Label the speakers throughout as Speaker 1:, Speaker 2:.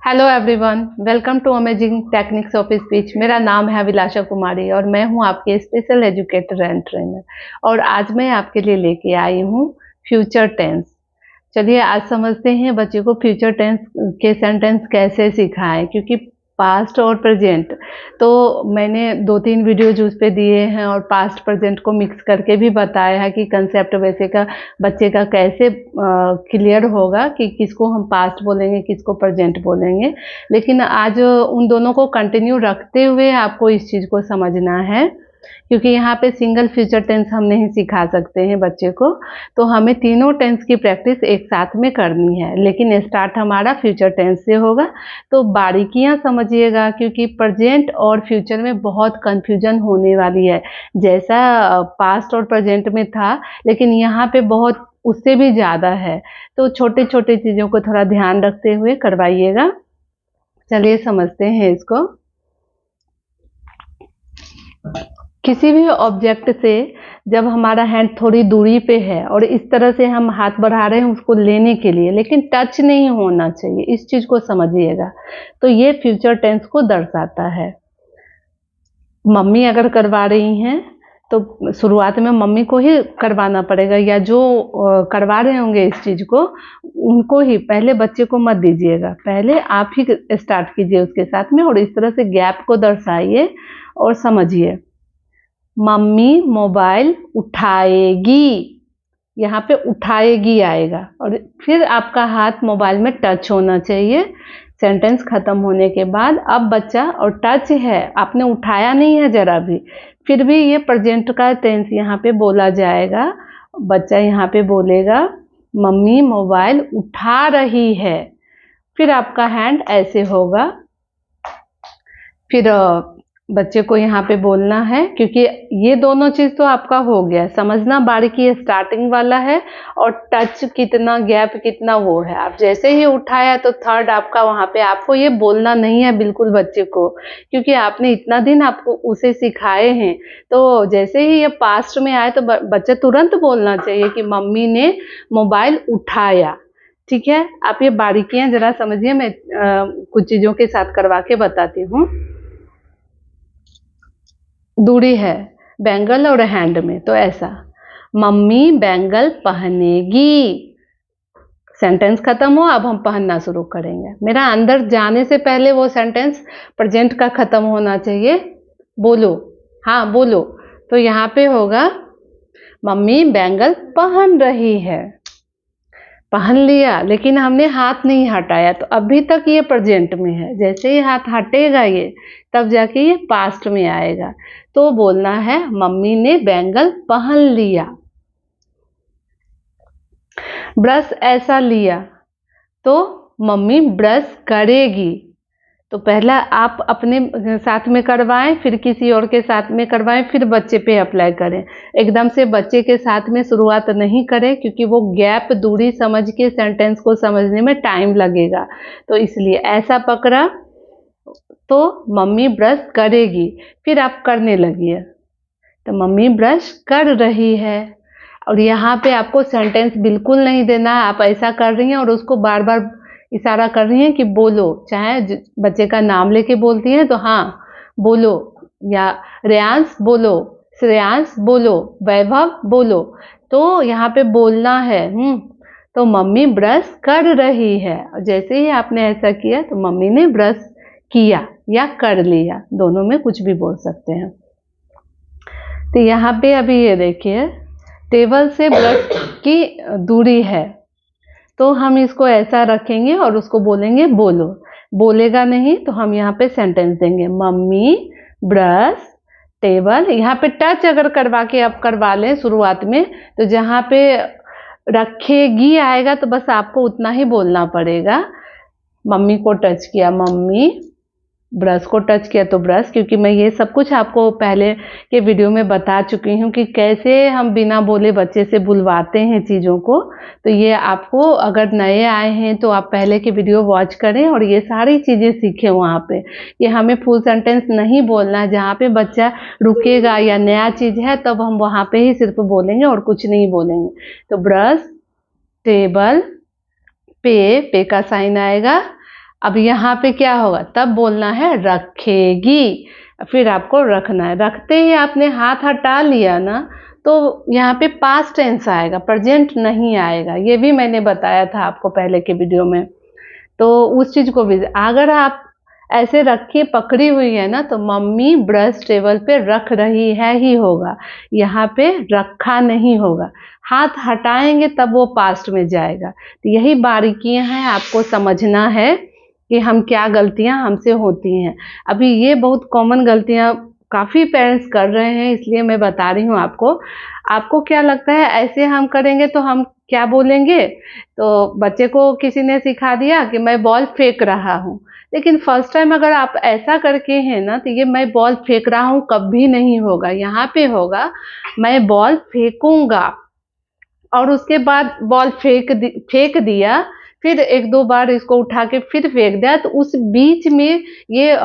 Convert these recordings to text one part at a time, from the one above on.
Speaker 1: Hello everyone, welcome to amazing techniques of speech. मेरा नाम है अभिलाषा कुमारी और मैं हूं आपकी स्पेशल एजुकेटर एंड ट्रेनर। और आज मैं आपके लिए लेके आई हूं फ्यूचर टेंस। चलिए आज समझते हैं बच्चे को फ्यूचर टेंस के सेंटेंस कैसे सिखाएं, क्योंकि पास्ट और प्रेजेंट तो मैंने 2-3 वीडियोज उस पे दिए हैं और पास्ट प्रेजेंट को मिक्स करके भी बताया है कि कंसेप्ट वैसे का बच्चे का कैसे क्लियर होगा कि किसको हम पास्ट बोलेंगे किसको प्रेजेंट बोलेंगे। लेकिन आज उन दोनों को कंटिन्यू रखते हुए आपको इस चीज़ को समझना है, क्योंकि यहाँ पे सिंगल फ्यूचर टेंस हम नहीं सिखा सकते हैं बच्चे को। तो हमें तीनों टेंस की प्रैक्टिस एक साथ में करनी है, लेकिन स्टार्ट हमारा फ्यूचर टेंस से होगा। तो बारीकियां समझिएगा, क्योंकि प्रेजेंट और फ्यूचर में बहुत कंफ्यूजन होने वाली है। जैसा पास्ट और प्रेजेंट में था, लेकिन यहाँ पे बहुत उससे भी ज़्यादा है। तो छोटे छोटे चीज़ों को थोड़ा ध्यान रखते हुए करवाइएगा। चलिए समझते हैं इसको। किसी भी ऑब्जेक्ट से जब हमारा हैंड थोड़ी दूरी पे है और इस तरह से हम हाथ बढ़ा रहे हैं उसको लेने के लिए, लेकिन टच नहीं होना चाहिए, इस चीज़ को समझिएगा। तो ये फ्यूचर टेंस को दर्शाता है। मम्मी अगर करवा रही हैं तो शुरुआत में मम्मी को ही करवाना पड़ेगा, या जो करवा रहे होंगे इस चीज़ को उनको ही। पहले बच्चे को मत दीजिएगा, पहले आप ही स्टार्ट कीजिए उसके साथ में, और इस तरह से गैप को दर्शाइए और समझिए। मम्मी मोबाइल उठाएगी, यहाँ पे उठाएगी आएगा और फिर आपका हाथ मोबाइल में टच होना चाहिए सेंटेंस खत्म होने के बाद। अब बच्चा और टच है, आपने उठाया नहीं है जरा भी, फिर भी ये प्रेजेंट का टेंस यहाँ पे बोला जाएगा। बच्चा यहाँ पे बोलेगा मम्मी मोबाइल उठा रही है, फिर आपका हैंड ऐसे होगा। फिर बच्चे को यहाँ पे बोलना है, क्योंकि ये दोनों चीज़ तो आपका हो गया। समझना बारीकी स्टार्टिंग वाला है और टच कितना, गैप कितना, वो है। आप जैसे ही उठाया तो थर्ड आपका वहाँ पे, आपको ये बोलना नहीं है बिल्कुल बच्चे को, क्योंकि आपने इतना दिन आपको उसे सिखाए हैं। तो जैसे ही ये पास्ट में आए तो बच्चे तुरंत बोलना चाहिए कि मम्मी ने मोबाइल उठाया। ठीक है, आप ये बारीकियाँ जरा समझिए। मैं कुछ चीज़ों के साथ करवा के बताती हूँ। दूरी है बैंगल और हैंड में, तो ऐसा मम्मी बैंगल पहनेगी, सेंटेंस खत्म हो, अब हम पहनना शुरू करेंगे। मेरा अंदर जाने से पहले वो सेंटेंस प्रेजेंट का खत्म होना चाहिए। बोलो, हाँ बोलो। तो यहाँ पे होगा मम्मी बैंगल पहन रही है, पहन लिया, लेकिन हमने हाथ नहीं हटाया, तो अभी तक ये प्रेजेंट में है। जैसे ही हाथ हटेगा ये, तब जाके ये पास्ट में आएगा। तो बोलना है मम्मी ने बैंगल पहन लिया। ब्रश ऐसा लिया, तो मम्मी ब्रश करेगी। तो पहला आप अपने साथ में करवाएं, फिर किसी और के साथ में करवाएं, फिर बच्चे पे अप्लाई करें। एकदम से बच्चे के साथ में शुरुआत नहीं करें, क्योंकि वो गैप दूरी समझ के सेंटेंस को समझने में टाइम लगेगा। तो इसलिए ऐसा पकड़ा तो मम्मी ब्रश करेगी, फिर आप करने लगिए। तो मम्मी ब्रश कर रही है, और यहाँ पे आपको सेंटेंस बिल्कुल नहीं देना है। आप ऐसा कर रही हैं और उसको बार बार इशारा कर रही हैं कि बोलो। चाहे बच्चे का नाम लेके बोलती हैं तो हाँ बोलो, या रेयांश बोलो, श्रेयांश बोलो, वैभव बोलो। तो यहाँ पे बोलना है। तो मम्मी ब्रश कर रही है, जैसे ही आपने ऐसा किया तो मम्मी ने ब्रश किया या कर लिया, दोनों में कुछ भी बोल सकते हैं। तो यहाँ पे अभी ये देखिए, टेबल से ब्रश की दूरी है, तो हम इसको ऐसा रखेंगे और उसको बोलेंगे बोलो। बोलेगा नहीं तो हम यहाँ पे सेंटेंस देंगे मम्मी ब्रश टेबल। यहाँ पे टच अगर करवा के आप करवा लें शुरुआत में, तो जहाँ पे रखेगी आएगा तो बस आपको उतना ही बोलना पड़ेगा। मम्मी को टच किया मम्मी, ब्रश को टच किया तो ब्रश, क्योंकि मैं ये सब कुछ आपको पहले के वीडियो में बता चुकी हूँ कि कैसे हम बिना बोले बच्चे से बुलवाते हैं चीज़ों को। तो ये आपको, अगर नए आए हैं तो आप पहले के वीडियो वॉच करें और ये सारी चीज़ें सीखें वहाँ पे। कि हमें फुल सेंटेंस नहीं बोलना है, जहाँ पे बच्चा रुकेगा या नया चीज़ है तब हम वहाँ पे ही सिर्फ बोलेंगे और कुछ नहीं बोलेंगे। तो ब्रश टेबल पे का साइन आएगा, अब यहाँ पे क्या होगा, तब बोलना है रखेगी, फिर आपको रखना है। रखते ही आपने हाथ हटा लिया ना, तो यहाँ पे पास्ट टेंस आएगा, प्रेजेंट नहीं आएगा। ये भी मैंने बताया था आपको पहले के वीडियो में। तो उस चीज को भी, अगर आप ऐसे रखी पकड़ी हुई है ना, तो मम्मी ब्रश टेबल पे रख रही है ही होगा, यहाँ पे रखा नहीं होगा। हाथ हटाएंगे तब वो पास्ट में जाएगा। तो यही बारीकियां हैं, आपको समझना है कि हम क्या गलतियां हमसे होती हैं। अभी ये बहुत कॉमन गलतियां काफ़ी पेरेंट्स कर रहे हैं, इसलिए मैं बता रही हूँ आपको। आपको क्या लगता है ऐसे हम करेंगे तो हम क्या बोलेंगे? तो बच्चे को किसी ने सिखा दिया कि मैं बॉल फेंक रहा हूँ, लेकिन फर्स्ट टाइम अगर आप ऐसा करके हैं ना, तो ये मैं बॉल फेंक रहा हूँ कभी नहीं होगा। यहाँ पे होगा मैं बॉल फेंकूंगा, और उसके बाद बॉल फेंक दिया, फिर एक दो बार इसको उठा के फिर फेंक दिया, तो उस बीच में ये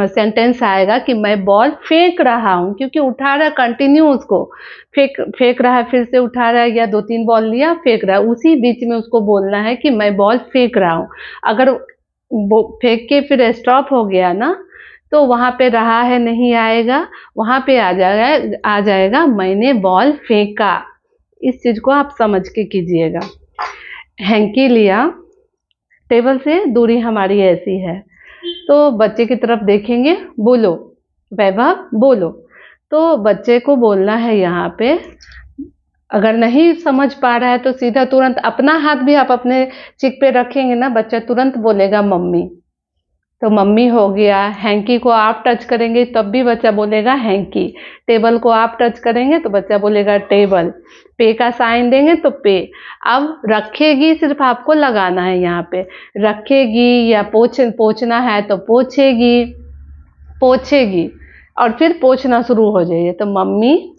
Speaker 1: सेंटेंस आएगा कि मैं बॉल फेंक रहा हूँ, क्योंकि उठा रहा कंटिन्यू, उसको फेंक रहा है, फिर से उठा रहा है, या 2-3 बॉल लिया फेंक रहा है, उसी बीच में उसको बोलना है कि मैं बॉल फेंक रहा हूँ। अगर वो फेंक के फिर स्टॉप हो गया ना, तो वहां पे रहा है नहीं आएगा, वहां पे आ जाएगा मैंने बॉल फेंका। इस चीज को आप समझ के कीजिएगा। हैंकी लिया, टेबल से दूरी हमारी ऐसी है, तो बच्चे की तरफ देखेंगे, बोलो वैभव बोलो। तो बच्चे को बोलना है यहाँ पे, अगर नहीं समझ पा रहा है तो सीधा तुरंत अपना हाथ भी आप अपने चिक पे रखेंगे ना, बच्चा तुरंत बोलेगा मम्मी। तो मम्मी हो गया। हैंकी को आप टच करेंगे तब भी बच्चा बोलेगा हैंकी। टेबल को आप टच करेंगे तो बच्चा बोलेगा टेबल। पे का साइन देंगे तो पे। अब रखेगी सिर्फ आपको लगाना है यहाँ पे, रखेगी, या पोछना है तो पोछेगी, पोछेगी, और फिर पोछना शुरू हो जाइए। तो मम्मी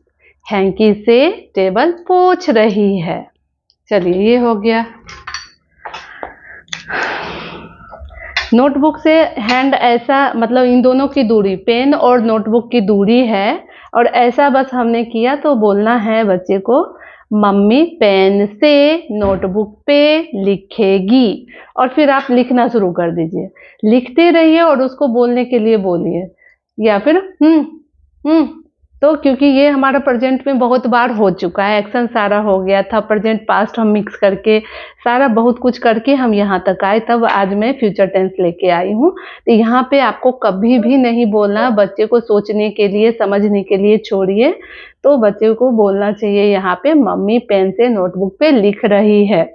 Speaker 1: हैंकी से टेबल पोछ रही है। चलिए ये हो गया। नोटबुक से हैंड ऐसा, मतलब इन दोनों की दूरी, पेन और नोटबुक की दूरी है, और ऐसा बस हमने किया तो बोलना है बच्चे को मम्मी पेन से नोटबुक पे लिखेगी, और फिर आप लिखना शुरू कर दीजिए। लिखते रहिए और उसको बोलने के लिए बोलिए, या फिर तो क्योंकि ये हमारा प्रेजेंट में बहुत बार हो चुका है, एक्शन सारा हो गया था, प्रेजेंट पास्ट हम मिक्स करके सारा बहुत कुछ करके हम यहाँ तक आए, तब आज मैं फ्यूचर टेंस लेके आई हूँ। तो यहाँ पे आपको कभी भी नहीं बोलना, बच्चे को सोचने के लिए, समझने के लिए छोड़िए। तो बच्चे को बोलना चाहिए यहाँ पे मम्मी पेन से नोटबुक पे लिख रही है,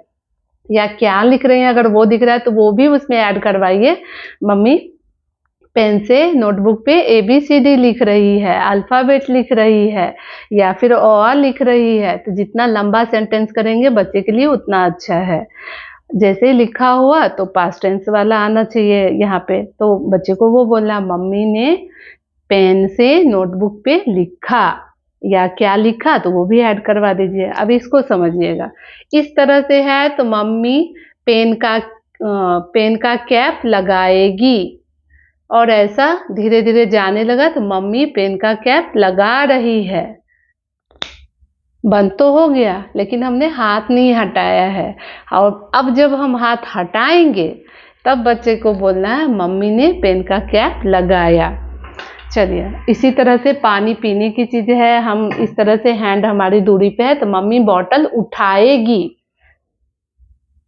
Speaker 1: या क्या लिख रही है अगर वो दिख रहा है तो वो भी उसमें ऐड करवाइए। मम्मी पेन से नोटबुक पे ABCD लिख रही है, अल्फ़ाबेट लिख रही है, या फिर अ लिख रही है। तो जितना लंबा सेंटेंस करेंगे बच्चे के लिए उतना अच्छा है। जैसे लिखा हुआ तो पास्ट टेंस वाला आना चाहिए यहाँ पे, तो बच्चे को वो बोलना मम्मी ने पेन से नोटबुक पे लिखा, या क्या लिखा तो वो भी ऐड करवा दीजिए। अब इसको समझिएगा, इस तरह से है तो मम्मी पेन का कैप लगाएगी, और ऐसा धीरे धीरे जाने लगा तो मम्मी पेन का कैप लगा रही है। बंद तो हो गया, लेकिन हमने हाथ नहीं हटाया है, और अब जब हम हाथ हटाएंगे तब बच्चे को बोलना है मम्मी ने पेन का कैप लगाया। चलिए, इसी तरह से पानी पीने की चीज है, हम इस तरह से हैंड हमारी दूरी पे है तो मम्मी बॉटल उठाएगी।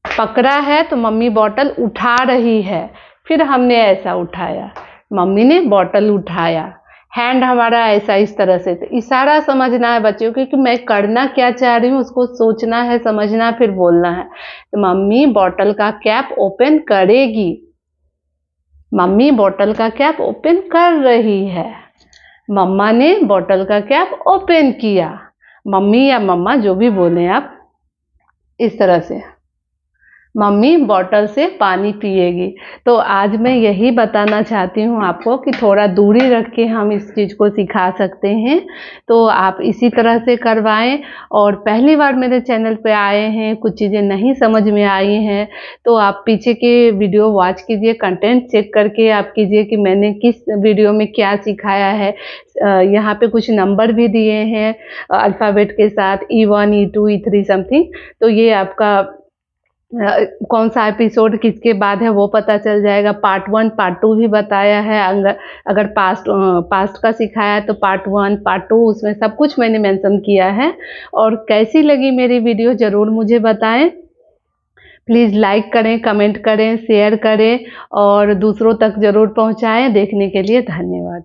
Speaker 1: पकड़ा है तो मम्मी बॉटल उठा रही है, फिर हमने ऐसा उठाया, मम्मी ने बॉटल उठाया। हैंड हमारा ऐसा इस तरह से, तो इशारा समझना है बच्चों को कि मैं करना क्या चाह रही हूँ, उसको सोचना है, समझना, फिर बोलना है। तो मम्मी बॉटल का कैप ओपन करेगी, मम्मी बॉटल का कैप ओपन कर रही है, मम्मा ने बॉटल का कैप ओपन किया। मम्मी या मम्मा जो भी बोले आप, इस तरह से मम्मी बॉटल से पानी पिएगी। तो आज मैं यही बताना चाहती हूँ आपको कि थोड़ा दूरी रख के हम इस चीज़ को सिखा सकते हैं। तो आप इसी तरह से करवाएं, और पहली बार मेरे चैनल पे आए हैं, कुछ चीज़ें नहीं समझ में आई हैं, तो आप पीछे के वीडियो वॉच कीजिए, कंटेंट चेक करके आप कीजिए कि मैंने किस वीडियो में क्या सिखाया है। यहाँ पे कुछ नंबर भी दिए हैं अल्फ़ाबेट के साथ, E1 E2 E3 समथिंग, तो ये आपका कौन सा एपिसोड किसके बाद है वो पता चल जाएगा। पार्ट 1 पार्ट 2 भी बताया है। अगर पास्ट का सिखाया है तो पार्ट 1 पार्ट 2 उसमें सब कुछ मैंने मेंशन किया है। और कैसी लगी मेरी वीडियो ज़रूर मुझे बताएं। प्लीज़ लाइक करें, कमेंट करें, शेयर करें और दूसरों तक ज़रूर पहुंचाएं। देखने के लिए धन्यवाद।